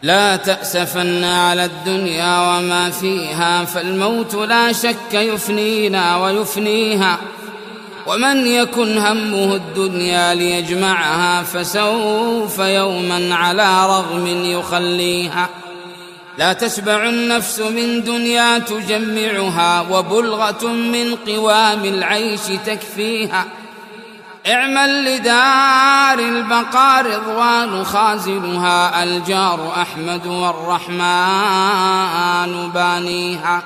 لا تأسفن على الدنيا وما فيها، فالموت لا شك يفنينا ويفنيها. ومن يكن همه الدنيا ليجمعها، فسوف يوما على رغم يخليها. لا تشبع النفس من دنيا تجمعها، وبلغة من قوام العيش تكفيها. اعمل لدار البقاء رضوان خازنها، الجار أحمد والرحمن بانيها.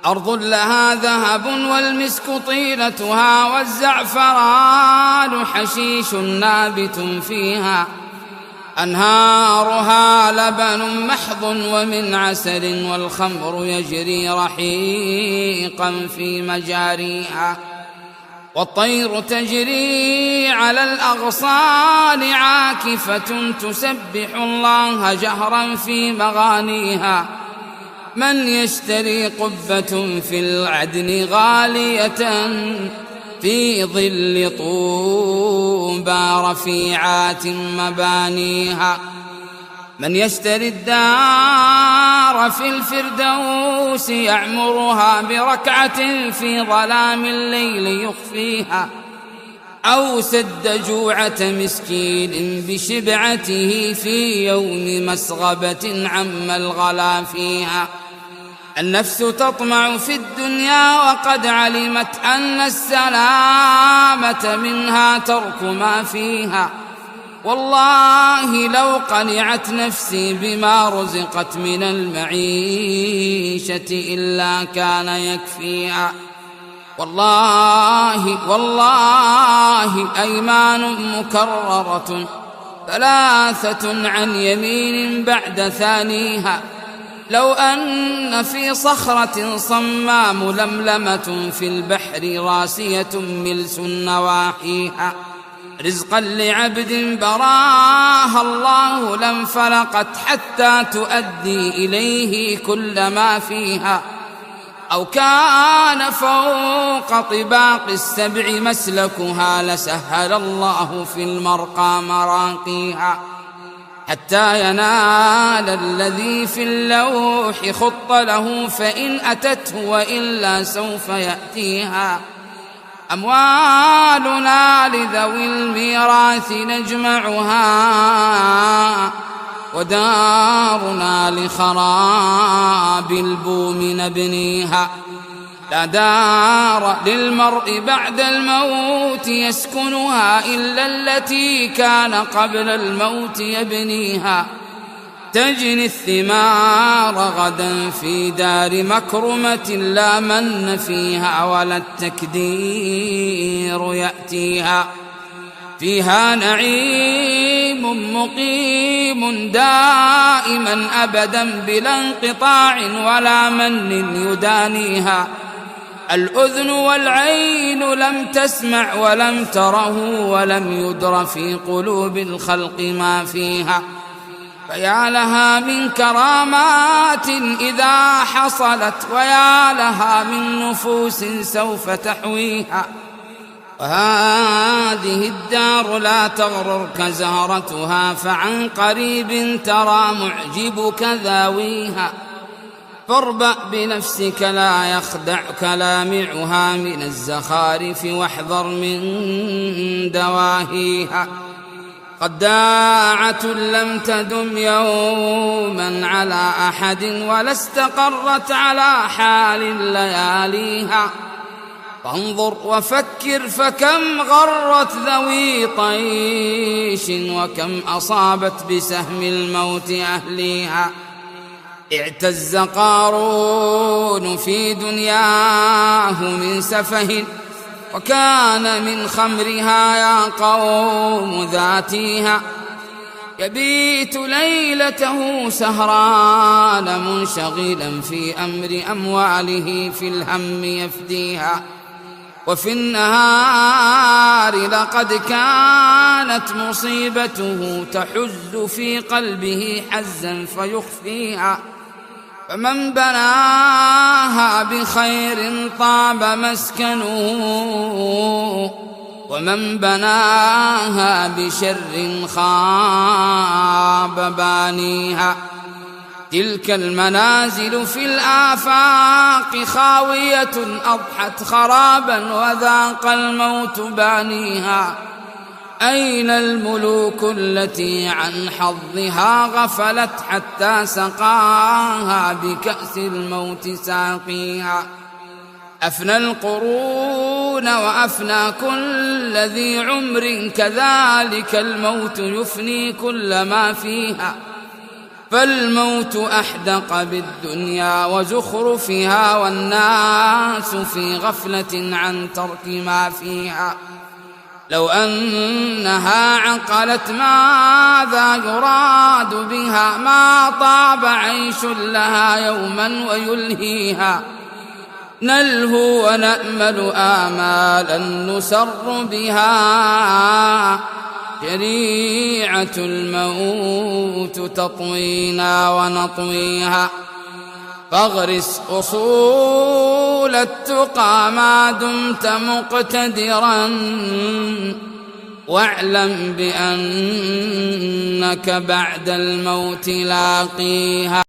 أرض لها ذهب والمسك طيلتها، والزعفران حشيش نابت فيها. أنهارها لبن محض ومن عسل، والخمر يجري رحيقا في مجاريها. والطير تجري على الأغصان عاكفة، تسبح الله جهرا في مغانيها. من يشتري قبة في العدن غالية، في ظل طوبى رفيعات مبانيها. من يشتري الدار في الفردوس، يعمرها بركعة في ظلام الليل يخفيها. أو سد جوعة مسكين بشبعته، في يوم مسغبة عم الغلا فيها. النفس تطمع في الدنيا وقد علمت أن السلامة منها ترك ما فيها. والله لو قنعت نفسي بما رزقت من المعيشة إلا كان يكفيها. والله أيمان مكررة، ثلاثة عن يمين بعد ثانيها. لو أن في صخرة صماء ململمة، في البحر راسية ملس نواحيها. رزقا لعبد براها الله لانفلقت، حتى تؤدي إليه كل ما فيها. أو كان فوق طباق السبع مسلكها، لسهل الله في المرقى مراقيها. حتى ينال الذي في اللوح خط له، فإن أتته وإلا سوف يأتيها. أموالنا لذوي الميراث نجمعها، ودارنا لخراب البوم نبنيها. لا دار للمرء بعد الموت يسكنها، إلا التي كان قبل الموت يبنيها. تجني الثمار غدا في دار مكرمة، لا من فيها ولا التكدير يأتيها. فيها نعيم مقيم دائما أبدا بلا انقطاع، ولا من يدانيها. الأذن والعين لم تسمع ولم تره، ولم يدر في قلوب الخلق ما فيها. فيا لها من كرامات إذا حصلت، ويا لها من نفوس سوف تحويها. وهذه الدار لا تغررك زهرتها، فعن قريب ترى معجبك ذاويها. فاربأ بنفسك لا يخدعك لامعها من الزخارف، واحذر من دواهيها. قداعة لم تدم يوما على أحد، ولا استقرت على حال لياليها. فانظر وفكر فكم غرت ذوي طيش، وكم أصابت بسهم الموت أهليها. اعتز قارون في دنياه من سفه، وكان من خمرها يا قوم ذاتيها. يبيت ليلته سهران منشغلا في أمر أمواله، في الهم يفديها. وفي النهار لقد كانت مصيبته تحز في قلبه حزا فيخفيها. فمن بناها بخير طاب مسكنه، ومن بناها بشر خاب خاب بانيها. تلك المنازل في الآفاق خاوية أضحت خرابا وذاق الموت بانيها. أين الملوك التي عن حظها غفلت حتى سقاها بكأس الموت ساقيها. أفنى القرون وأفنى كل ذي عمر، كذلك الموت يفني كل ما فيها. فالموت أحدق بالدنيا وزخرفها، والناس في غفلة عن ترك ما فيها. لو أنها عقلت ماذا يراد بها، ما طاب عيش لها يوما ويلهيها. نلهو ونأمل آمالا نسر بها، شريعة الموت تطوينا ونطويها. فاغرس أصول التقى ما دمت مقتدرا، واعلم بأنك بعد الموت لاقيها.